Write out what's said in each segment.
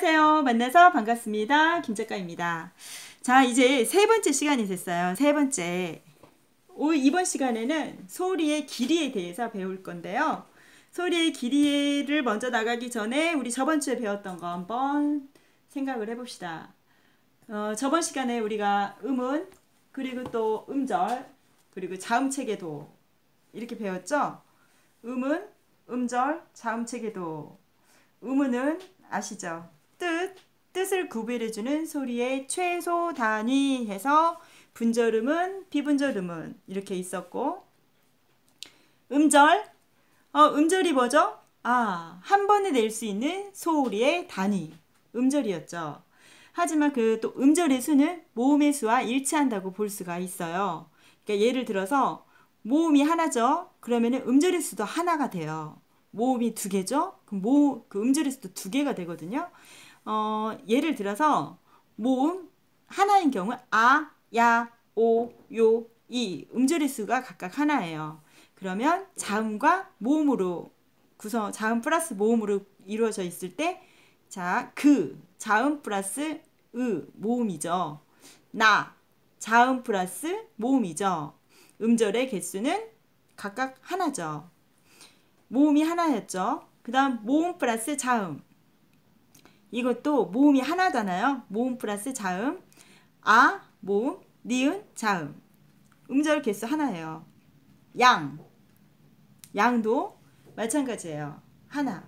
안녕하세요. 만나서 반갑습니다. 김 작가입니다. 자, 이제 세 번째 시간이 됐어요. 세 번째. 이번 시간에는 소리의 길이에 대해서 배울 건데요. 소리의 길이를 먼저 나가기 전에 우리 저번 주에 배웠던 거 한번 생각을 해봅시다. 저번 시간에 우리가 음운, 그리고 또 음절, 그리고 자음체계도 이렇게 배웠죠? 음운, 음절, 자음체계도. 음운은 아시죠? 뜻을 구별해주는 소리의 최소 단위 해서 분절음은, 비분절음은 이렇게 있었고, 음절, 음절이 뭐죠? 한 번에 낼 수 있는 소리의 단위, 음절이었죠. 하지만 그 또 음절의 수는 모음의 수와 일치한다고 볼 수가 있어요. 그러니까 예를 들어서 모음이 하나죠. 그러면은 음절의 수도 하나가 돼요. 모음이 두 개죠. 그럼 그 음절의 수도 두 개가 되거든요. 예를 들어서 모음 하나인 경우 아, 야, 오, 요, 이 음절의 수가 각각 하나예요. 그러면 자음과 모음으로 자음 플러스 모음으로 이루어져 있을 때 자, 자음 플러스 모음이죠. 나 자음 플러스 모음이죠. 음절의 개수는 각각 하나죠. 모음이 하나였죠. 그 다음 모음 플러스 자음. 이것도 모음이 하나잖아요. 모음 플러스 자음. 모음, 니은, 자음. 음절 개수 하나예요. 양도 마찬가지예요. 하나.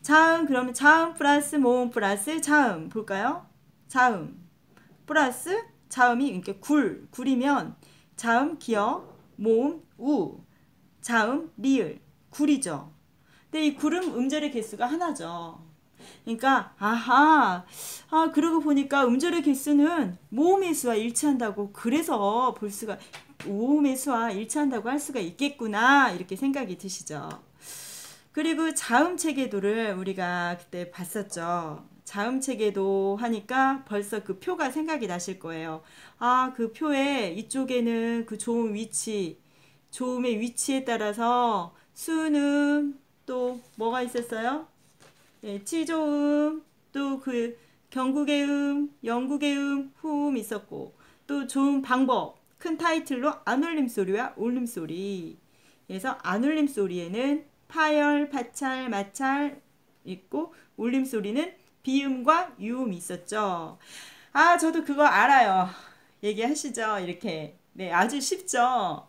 자음, 그러면 자음 플러스 모음 플러스 자음 볼까요? 자음 플러스 자음이 이렇게 굴이면 자음 기역, 모음 우, 자음 리을 굴이죠. 근데 이 굴은 음절의 개수가 하나죠. 그러니까 그러고 보니까 음절의 개수는 모음의 수와 일치한다고 그래서 모음의 수와 일치한다고 할 수가 있겠구나 이렇게 생각이 드시죠. 그리고 자음체계도를 우리가 그때 봤었죠. 자음체계도 하니까 벌써 그 표가 생각이 나실 거예요. 그 표에 이쪽에는 그 조음의 위치에 따라서 수는 또 뭐가 있었어요? 네, 치조음, 또 그 경국의 음, 영국의 후음 있었고, 또 조음 방법, 큰 타이틀로 안울림 소리와 울림 소리. 그래서 안울림 소리에는 파열, 파찰, 마찰 있고, 울림 소리는 비음과 유음이 있었죠. 저도 그거 알아요. 얘기하시죠, 이렇게. 네, 아주 쉽죠.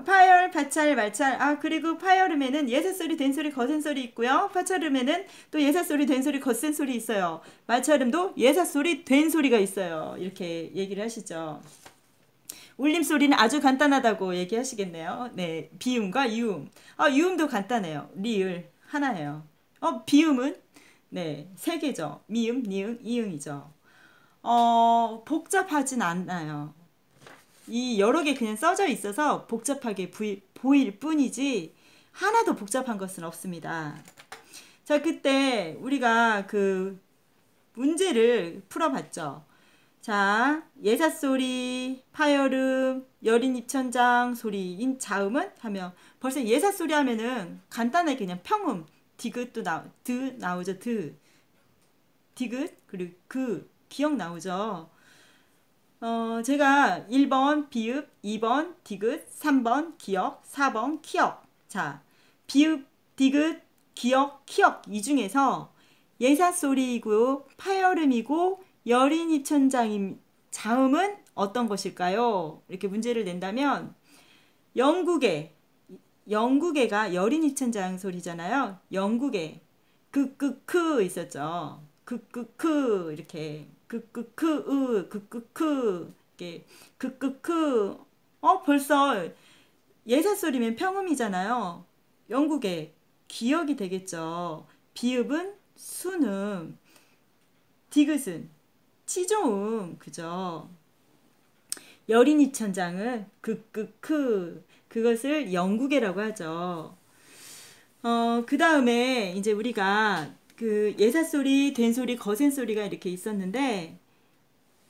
파열, 파찰, 말찰. 그리고 파열음에는 예사소리, 된소리, 거센소리 있고요. 파찰음에는 또 예사소리, 된소리, 거센소리 있어요. 말찰음도 예사소리, 된소리가 있어요. 이렇게 얘기를 하시죠. 울림소리는 아주 간단하다고 얘기하시겠네요. 네, 비음과 유음. 유음도 간단해요. 리을 하나예요. 비음은 네, 세 개죠. 미음, 니응, 이응이죠. 복잡하진 않아요. 이 여러 개 그냥 써져 있어서 복잡하게 보일 뿐이지 하나도 복잡한 것은 없습니다. 자, 그때 우리가 그 문제를 풀어봤죠. 자, 예사소리, 파열음, 여린 입천장 소리인 자음은 하면 벌써 예사소리 하면은 간단하게 그냥 평음, 디귿도 드 나오죠. 디귿 그리고 기억 나오죠. 제가 1번 비읍, 2번 디귿, 3번 기역, 4번 키역. 자, 비읍, 디귿, 기역, 키역 이 중에서 예사소리이고 파열음이고 여린 입천장인 자음은 어떤 것일까요? 이렇게 문제를 낸다면 영국에가 여린 입천장 소리잖아요. 영국에 크크크 있었죠. 크크크 이렇게 크크크 이렇게 크크크 벌써 예사소리면 평음이잖아요. 영국에 기역이 되겠죠. 비읍은 순음, 디귿은 치조음, 그죠? 여린 입천장은 그것을 영국에라고 하죠. 그 다음에 이제 우리가 그 예사소리, 된소리, 거센소리가 이렇게 있었는데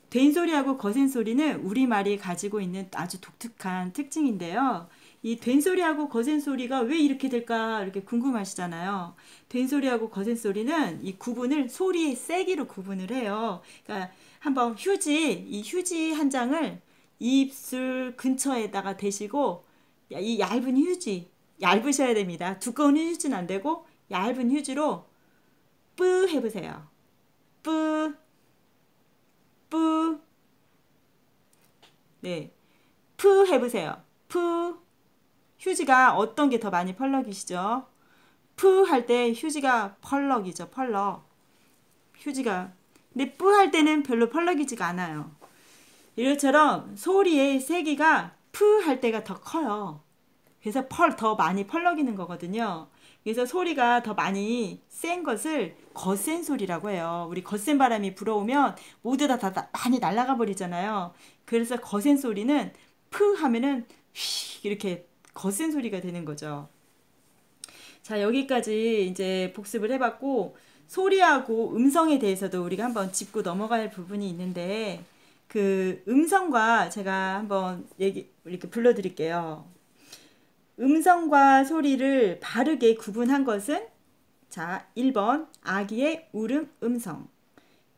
된소리하고 거센소리는 우리말이 가지고 있는 아주 독특한 특징인데요. 이 된소리하고 거센소리가 왜 이렇게 될까 이렇게 궁금하시잖아요. 된소리하고 거센소리는 이 구분을 소리의 세기로 구분을 해요. 그러니까 한번 이 휴지 한 장을 입술 근처에다가 대시고 이 얇은 휴지, 얇으셔야 됩니다. 두꺼운 휴지는 안 되고 얇은 휴지로 뿌 해보세요. 뿌, 뿌. 네, 푸 해보세요. 푸. 휴지가 어떤 게 더 많이 펄럭이시죠? 푸 할 때 휴지가 펄럭이죠. 펄럭. 휴지가. 근데 뿌 할 때는 별로 펄럭이지가 않아요. 이것처럼 소리의 세기가 푸 할 때가 더 커요. 그래서 더 많이 펄럭이는 거거든요. 그래서 소리가 더 많이 센 것을 거센 소리라고 해요. 우리 거센 바람이 불어오면 모두 다 많이 날아가 버리잖아요. 그래서 거센 소리는 푸 하면은 휘 이렇게 거센 소리가 되는 거죠. 자, 여기까지 이제 복습을 해봤고, 소리하고 음성에 대해서도 우리가 한번 짚고 넘어갈 부분이 있는데, 그 음성과 제가 한번 이렇게 불러드릴게요. 음성과 소리를 바르게 구분한 것은, 자, 1번 아기의 울음 음성,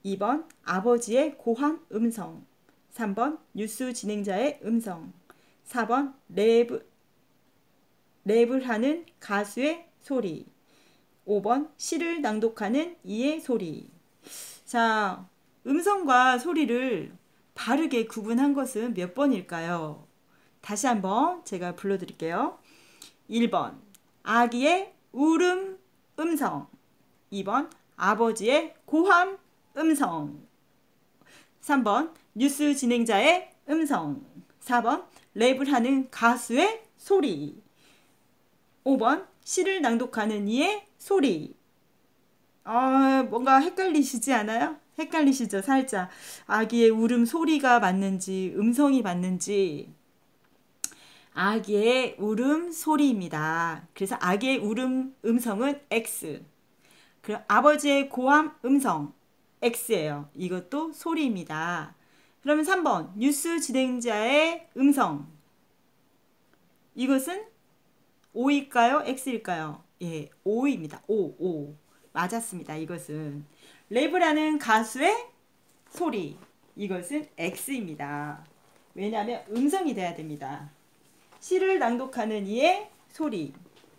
2번 아버지의 고함 음성, 3번 뉴스 진행자의 음성, 4번 랩을 하는 가수의 소리, 5번 시를 낭독하는 이의 소리. 자, 음성과 소리를 바르게 구분한 것은 몇 번일까요? 다시 한번 제가 불러드릴게요. 1번 아기의 울음 음성, 2번 아버지의 고함 음성, 3번 뉴스 진행자의 음성, 4번 랩을 하는 가수의 소리, 5번 시를 낭독하는 이의 소리. 뭔가 헷갈리시지 않아요? 헷갈리시죠? 살짝. 아기의 울음 소리가 맞는지 음성이 맞는지. 아기의 울음 소리입니다. 그래서 아기의 울음 음성은 X. 그리고 아버지의 고함 음성 X예요. 이것도 소리입니다. 그러면 3번 뉴스 진행자의 음성. 이것은 O일까요? X일까요? 예, O입니다. O. 맞았습니다. 이것은 랩을 하는 가수의 소리. 이것은 X입니다. 왜냐하면 음성이 돼야 됩니다. 시를 낭독하는 이의 소리.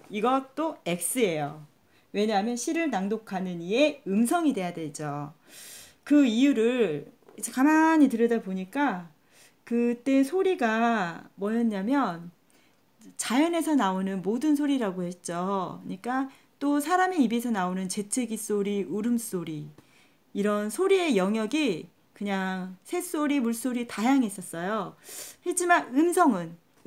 이것도 X예요. 왜냐하면 시를 낭독하는 이의 음성이 돼야 되죠. 그 이유를 이제 가만히 들여다보니까 그때 소리가 뭐였냐면 자연에서 나오는 모든 소리라고 했죠. 그러니까 또 사람의 입에서 나오는 재채기 소리, 울음소리 이런 소리의 영역이 그냥 새소리, 물소리 다양했었어요. 하지만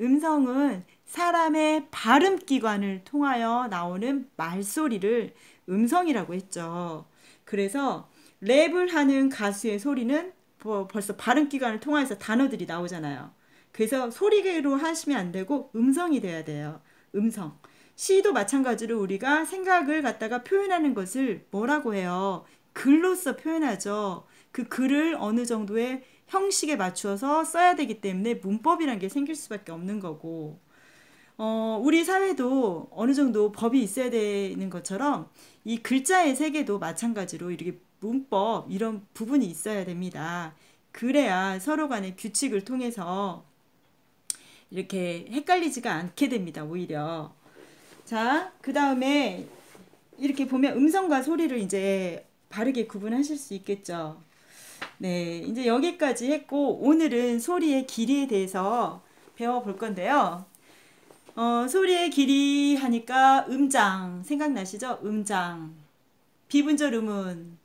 음성은 사람의 발음기관을 통하여 나오는 말소리를 음성이라고 했죠. 그래서 랩을 하는 가수의 소리는 벌써 발음기관을 통해서 단어들이 나오잖아요. 그래서 소리로 하시면 안 되고 음성이 돼야 돼요. 음성. 시도 마찬가지로 우리가 생각을 갖다가 표현하는 것을 뭐라고 해요? 글로써 표현하죠. 그 글을 어느 정도의 형식에 맞추어서 써야 되기 때문에 문법이란 게 생길 수밖에 없는 거고, 우리 사회도 어느 정도 법이 있어야 되는 것처럼 이 글자의 세계도 마찬가지로 이렇게 문법 이런 부분이 있어야 됩니다. 그래야 서로 간의 규칙을 통해서 이렇게 헷갈리지가 않게 됩니다. 오히려. 자, 그 다음에 이렇게 보면 음성과 소리를 이제 바르게 구분하실 수 있겠죠. 네, 이제 여기까지 했고 오늘은 소리의 길이에 대해서 배워볼 건데요. 소리의 길이 하니까 음장 생각나시죠? 음장. 비분절 음은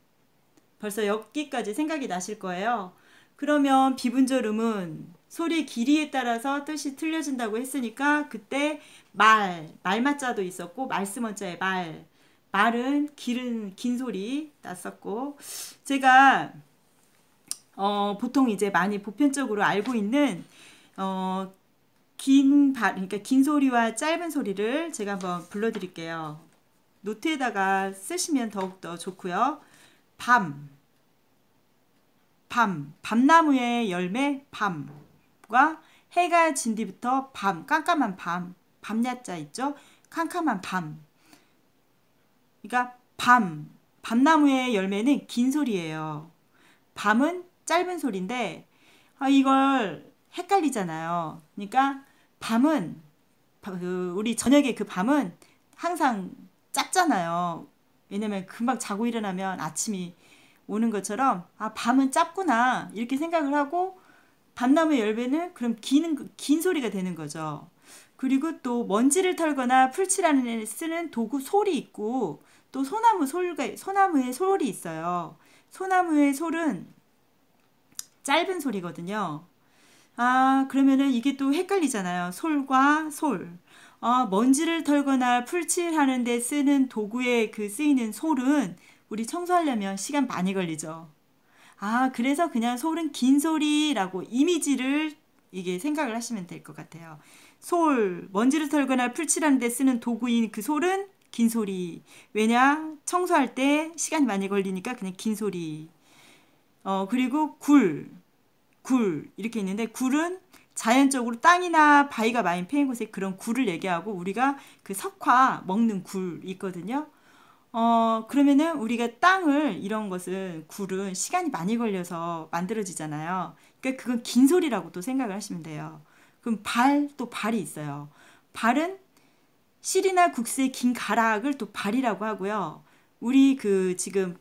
벌써 여기까지 생각이 나실 거예요. 그러면 비분절 음은 소리의 길이에 따라서 뜻이 틀려진다고 했으니까 그때 말맞자도 있었고 말씀원자의 말은 긴 소리 났었고, 제가 보통 이제 많이 보편적으로 알고 있는 그러니까 긴 소리와 짧은 소리를 제가 한번 불러드릴게요. 노트에다가 쓰시면 더욱더 좋고요. 밤나무의 열매 밤과 해가 진 뒤부터 깜깜한 밤 밤야자 있죠? 캄캄한 밤. 그러니까 밤나무의 열매는 긴 소리예요. 밤은 짧은 소리인데 이걸 헷갈리잖아요. 그러니까 밤은 우리 저녁에 그 밤은 항상 짧잖아요. 왜냐면 금방 자고 일어나면 아침이 오는 것처럼 밤은 짧구나 이렇게 생각을 하고 밤나무 열매는 그럼 긴 소리가 되는 거죠. 그리고 또 먼지를 털거나 풀칠하는 데 쓰는 도구 솔이 있고 또 소나무의 솔이 있어요. 소나무의 솔은 짧은 소리거든요. 그러면은 이게 또 헷갈리잖아요. 솔과 솔. 먼지를 털거나 풀칠하는 데 쓰는 도구에 쓰이는 솔은 우리 청소하려면 시간 많이 걸리죠. 그래서 그냥 솔은 긴 소리라고 이미지를 이게 생각을 하시면 될 것 같아요. 솔, 먼지를 털거나 풀칠하는 데 쓰는 도구인 그 솔은 긴 소리. 왜냐? 청소할 때 시간이 많이 걸리니까 그냥 긴 소리. 그리고 굴 이렇게 있는데 굴은 자연적으로 땅이나 바위가 많이 패인 곳에 그런 굴을 얘기하고 우리가 그 석화 먹는 굴 있거든요. 그러면은 우리가 땅을 이런 것은 굴은 시간이 많이 걸려서 만들어지잖아요. 그러니까 그건 긴 소리라고 또 생각을 하시면 돼요. 그럼 또 발이 있어요. 발은 실이나 국수의 긴 가락을 또 발이라고 하고요. 우리 지금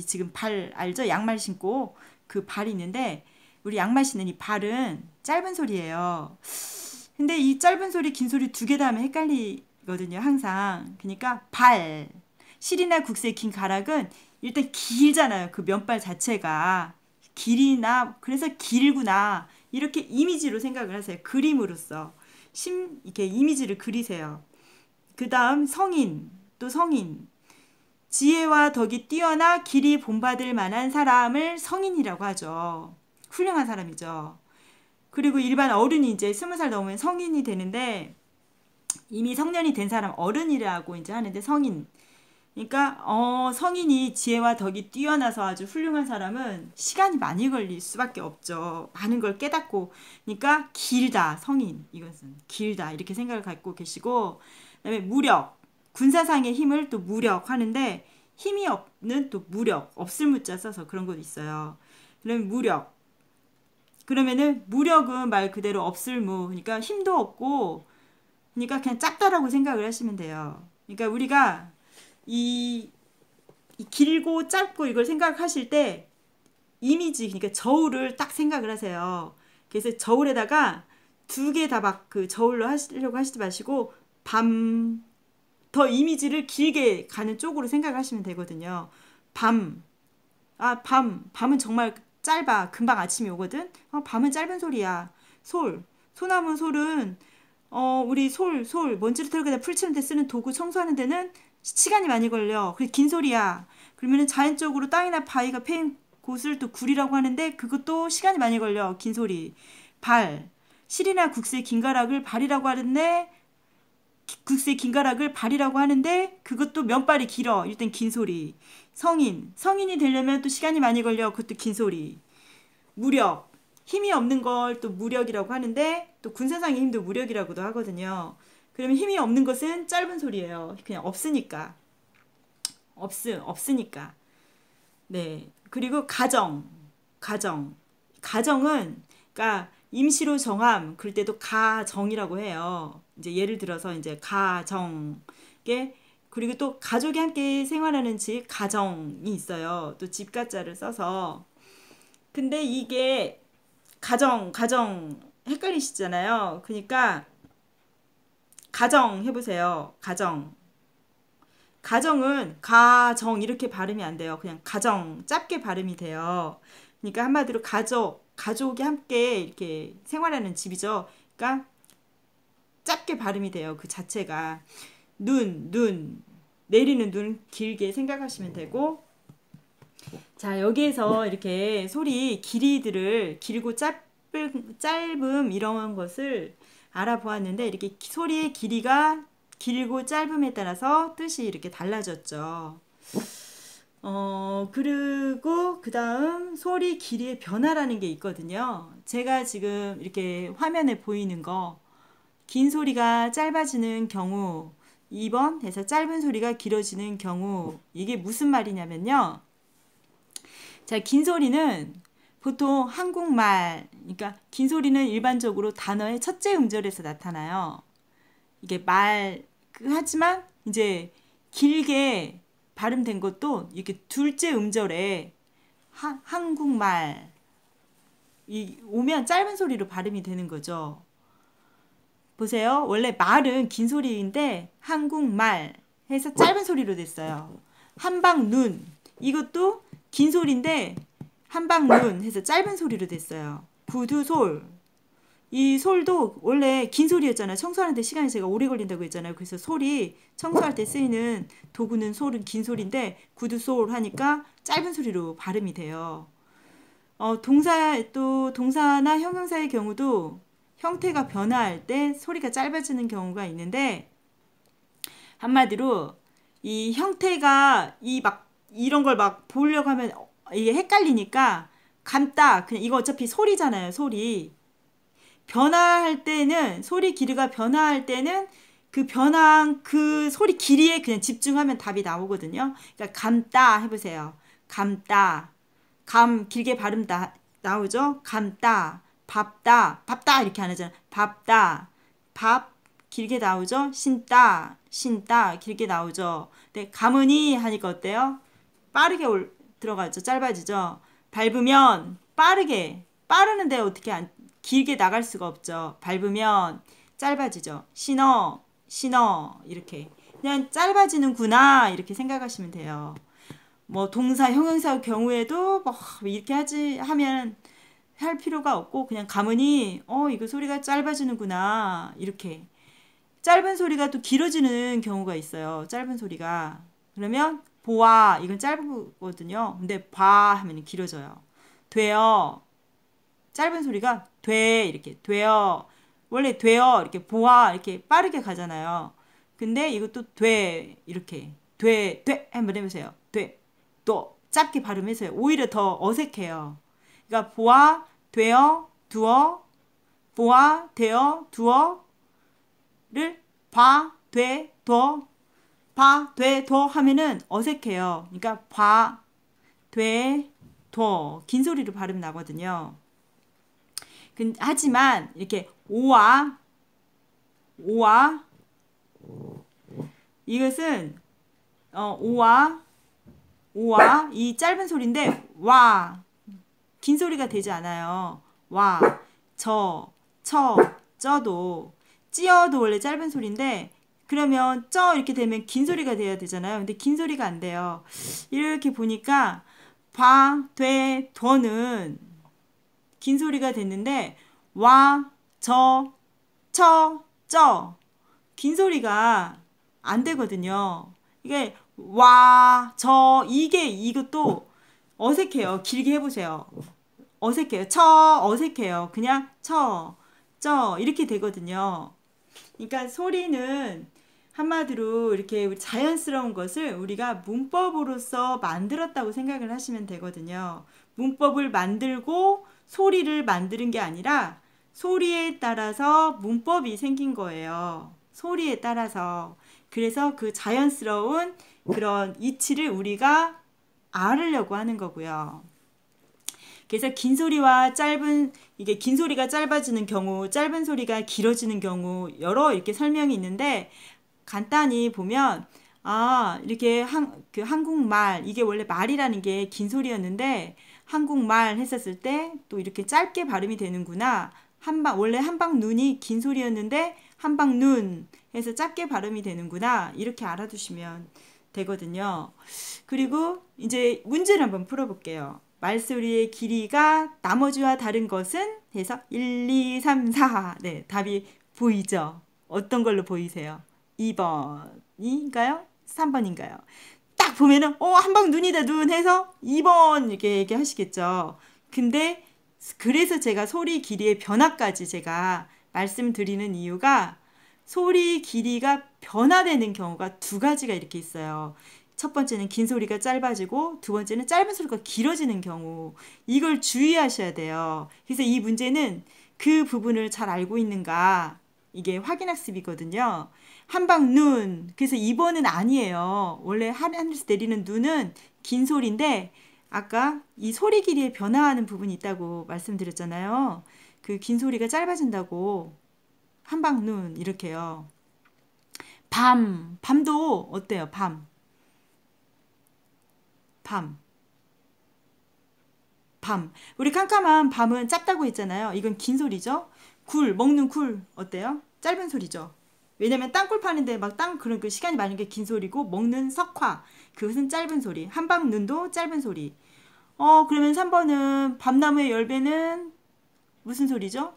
지금 발 알죠? 양말 신고 그 발이 있는데 우리 양말 신는 이 발은 짧은 소리예요. 근데 이 짧은 소리, 긴 소리 두 개 다 하면 헷갈리거든요, 항상. 그러니까 실이나 국수의 긴 가락은 일단 길잖아요. 그 면발 자체가 그래서 길구나 이렇게 이미지로 생각을 하세요. 그림으로써 이렇게 이미지를 그리세요. 그 다음 또 성인. 지혜와 덕이 뛰어나 길이 본받을 만한 사람을 성인이라고 하죠. 훌륭한 사람이죠. 그리고 일반 어른이 이제 20살 넘으면 성인이 되는데 이미 성년이 된 사람 어른이라고 이제 하는데 성인. 그러니까 성인이 지혜와 덕이 뛰어나서 아주 훌륭한 사람은 시간이 많이 걸릴 수밖에 없죠. 많은 걸 깨닫고. 그러니까 길다. 성인. 이것은 길다. 이렇게 생각을 갖고 계시고 그다음에 무력. 군사상의 힘을 또 무력 하는데 힘이 없는 또 무력. 없을 무자 써서 그런 것도 있어요. 그러면 무력. 그러면은 무력은 말 그대로 없을 무. 그러니까 힘도 없고 그러니까 그냥 짧다라고 생각을 하시면 돼요. 그러니까 우리가 이 길고 짧고 이걸 생각하실 때 이미지 그러니까 저울을 딱 생각을 하세요. 그래서 저울에다가 두 개 다 막 그 저울로 하시려고 하시지 마시고 더 이미지를 길게 가는 쪽으로 생각하시면 되거든요. 밤은 정말 짧아. 금방 아침이 오거든. 밤은 짧은 소리야. 소나무 솔은 우리 먼지를 털거나 풀치는 데 쓰는 도구 청소하는 데는 시간이 많이 걸려. 그게 긴 소리야. 그러면은 자연적으로 땅이나 바위가 패인 곳을 또 굴이라고 하는데 그것도 시간이 많이 걸려. 긴 소리. 실이나 국수의 긴 가락을 발이라고 하는데 국수의 긴 가락을 발이라고 하는데 그것도 면발이 길어. 일단 긴 소리. 성인이 되려면 또 시간이 많이 걸려. 그것도 긴 소리. 무력. 힘이 없는 걸 또 무력이라고 하는데 또 군사상의 힘도 무력이라고도 하거든요. 그러면 힘이 없는 것은 짧은 소리예요. 그냥 없으니까. 없으니까. 네. 그리고 가정은 그러니까 임시로 정함 그럴 때도 가정이라고 해요. 이제 예를 들어서 이제 가정게 그리고 또 가족이 함께 생활하는 집 가정이 있어요. 또 집가자를 써서 근데 이게 가정 헷갈리시잖아요. 그러니까 가정 해보세요. 가정은 가정 이렇게 발음이 안 돼요. 그냥 가정 짧게 발음이 돼요. 그러니까 한마디로 가족이 함께 이렇게 생활하는 집이죠. 그러니까 짧게 발음이 돼요. 그 자체가 내리는 눈 길게 생각하시면 되고 자 여기에서 이렇게 소리 길이들을 길고 짧음 이런 것을 알아보았는데 이렇게 소리의 길이가 길고 짧음에 따라서 뜻이 이렇게 달라졌죠. 그리고 그 다음 소리 길이의 변화라는 게 있거든요. 제가 지금 이렇게 화면에 보이는 거 긴 소리가 짧아지는 경우, 2번 해서 짧은 소리가 길어지는 경우. 이게 무슨 말이냐면요. 자, 긴 소리는 보통 한국말, 그러니까 긴 소리는 일반적으로 단어의 첫째 음절에서 나타나요. 이게 하지만 이제 길게 발음된 것도 이렇게 둘째 음절에 한국말 오면 짧은 소리로 발음이 되는 거죠. 보세요. 원래 말은 긴 소리인데 한국말 해서 짧은 소리로 됐어요. 한방눈 이것도 긴 소리인데 한방눈 해서 짧은 소리로 됐어요. 구두솔 이 솔도 원래 긴 소리였잖아요. 청소하는데 시간이 제가 오래 걸린다고 했잖아요. 그래서 솔이 청소할 때 쓰이는 도구는 솔은 긴 소리인데 구두솔 하니까 짧은 소리로 발음이 돼요. 동사나 형용사의 경우도 형태가 변화할 때 소리가 짧아지는 경우가 있는데 한마디로 이 형태가 이런 걸 막 보려고 하면 이게 헷갈리니까 감다 그냥 이거 어차피 소리잖아요. 소리 변화할 때는 소리 길이가 변화할 때는 그 변화한 그 소리 길이에 그냥 집중하면 답이 나오거든요. 그러니까 감다 해보세요. 감다 감 길게 발음다 나오죠. 감다 밥다 이렇게 안 하잖아요. 밥다 밥 길게 나오죠. 신다 길게 나오죠. 근데 가문이 하니까 어때요? 빠르게 들어가죠. 짧아지죠. 밟으면 빠르는데 어떻게 길게 나갈 수가 없죠. 밟으면 짧아지죠. 신어 이렇게 그냥 짧아지는구나 이렇게 생각하시면 돼요. 뭐 동사 형용사 경우에도 뭐 이렇게 하면 할 필요가 없고 그냥 가문이 이거 소리가 짧아지는구나 이렇게 짧은 소리가 또 길어지는 경우가 있어요. 짧은 소리가 그러면 보아 이건 짧거든요. 근데 봐 하면 길어져요. 돼요. 짧은 소리가 돼 이렇게 돼요. 원래 돼요 이렇게 보아 이렇게 빠르게 가잖아요. 근데 이것도 돼 이렇게 돼 한번 해보세요. 돼 또 짧게 발음해서요. 오히려 더 어색해요. 그러니까 보아 돼요 두어 보아 돼요 두어를 봐 돼 둬 봐 돼 둬 하면은 어색해요. 그러니까 봐 돼 둬 긴 소리로 발음 나거든요. 하지만 이렇게 오와 이것은 오와 이 짧은 소리인데 와 긴 소리가 되지 않아요. 와 쩌도 찌어도 원래 짧은 소리인데 그러면 이렇게 되면 긴 소리가 돼야 되잖아요. 근데 긴 소리가 안 돼요. 이렇게 보니까 더는 긴 소리가 됐는데 긴 소리가 안 되거든요. 이게 이것도 어색해요. 길게 해보세요. 어색해요. 어색해요. 그냥 이렇게 되거든요. 그러니까 소리는 한마디로 이렇게 자연스러운 것을 우리가 문법으로서 만들었다고 생각을 하시면 되거든요. 문법을 만들고 소리를 만드는 게 아니라 소리에 따라서 문법이 생긴 거예요. 소리에 따라서. 그래서 그 자연스러운 그런 이치를 우리가 알으려고 하는 거고요. 그래서 긴 소리가 짧아지는 경우, 짧은 소리가 길어지는 경우 여러 이렇게 설명이 있는데 간단히 보면 이렇게 한국말 이게 원래 말이라는 게 긴 소리였는데 한국말 했었을 때 또 이렇게 짧게 발음이 되는구나. 원래 한방눈이 긴 소리였는데 한방눈 해서 짧게 발음이 되는구나. 이렇게 알아두시면 되거든요. 그리고 이제 문제를 한번 풀어볼게요. 말소리의 길이가 나머지와 다른 것은 해서 1, 2, 3, 4. 네, 답이 보이죠? 어떤 걸로 보이세요? 2번인가요? 3번인가요? 딱 보면은 한방 눈이다 눈 해서 2번 이렇게 얘기하시겠죠. 근데 그래서 제가 소리 길이의 변화까지 제가 말씀드리는 이유가 소리 길이가 변화되는 경우가 두 가지가 이렇게 있어요. 첫 번째는 긴 소리가 짧아지고 두 번째는 짧은 소리가 길어지는 경우 이걸 주의하셔야 돼요. 그래서 이 문제는 그 부분을 잘 알고 있는가 이게 확인학습이거든요. 한방 눈. 그래서 2번은 아니에요. 원래 하늘에서 내리는 눈은 긴 소리인데 아까 이 소리 길이에 변화하는 부분이 있다고 말씀드렸잖아요. 그 긴 소리가 짧아진다고. 한방 눈 이렇게요. 밤도 어때요? 밤. 우리 캄캄한 밤은 짧다고 했잖아요. 이건 긴 소리죠. 먹는 굴 어때요? 짧은 소리죠. 왜냐면 땅굴 파는데 막 그런 그 시간이 많은 게 긴 소리고, 먹는 석화 그것은 짧은 소리. 한방 눈도 짧은 소리. 그러면 3번은 밤나무의 열매는 무슨 소리죠?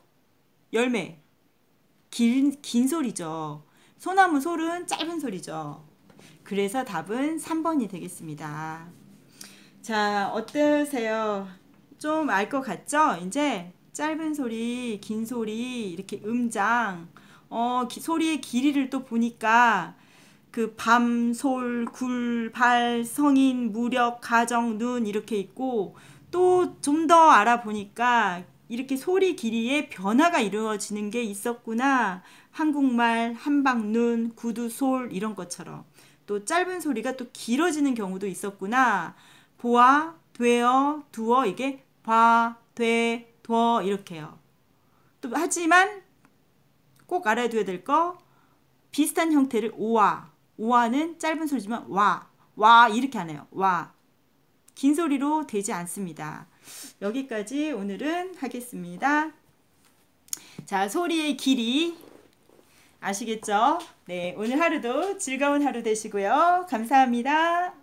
열매. 긴 소리죠. 소나무 솔은 짧은 소리죠. 그래서 답은 3번이 되겠습니다. 자, 어떠세요? 좀 알 것 같죠? 이제 짧은 소리, 긴 소리, 이렇게 음장, 소리의 길이를 또 보니까 그 밤, 솔, 굴, 발, 성인, 무력, 가정, 눈 이렇게 있고, 또 좀 더 알아보니까 이렇게 소리 길이에 변화가 이루어지는 게 있었구나. 한국말, 한방, 눈, 구두, 솔 이런 것처럼. 또 짧은 소리가 또 길어지는 경우도 있었구나. 보아, 되어, 두어 이게 봐, 돼, 둬 이렇게요. 또 하지만 꼭 알아둬야 될 거 비슷한 형태를 오와는 짧은 소리지만 와 이렇게 하네요. 와. 긴 소리로 되지 않습니다. 여기까지 오늘은 하겠습니다. 자, 소리의 길이 아시겠죠? 네, 오늘 하루도 즐거운 하루 되시고요. 감사합니다.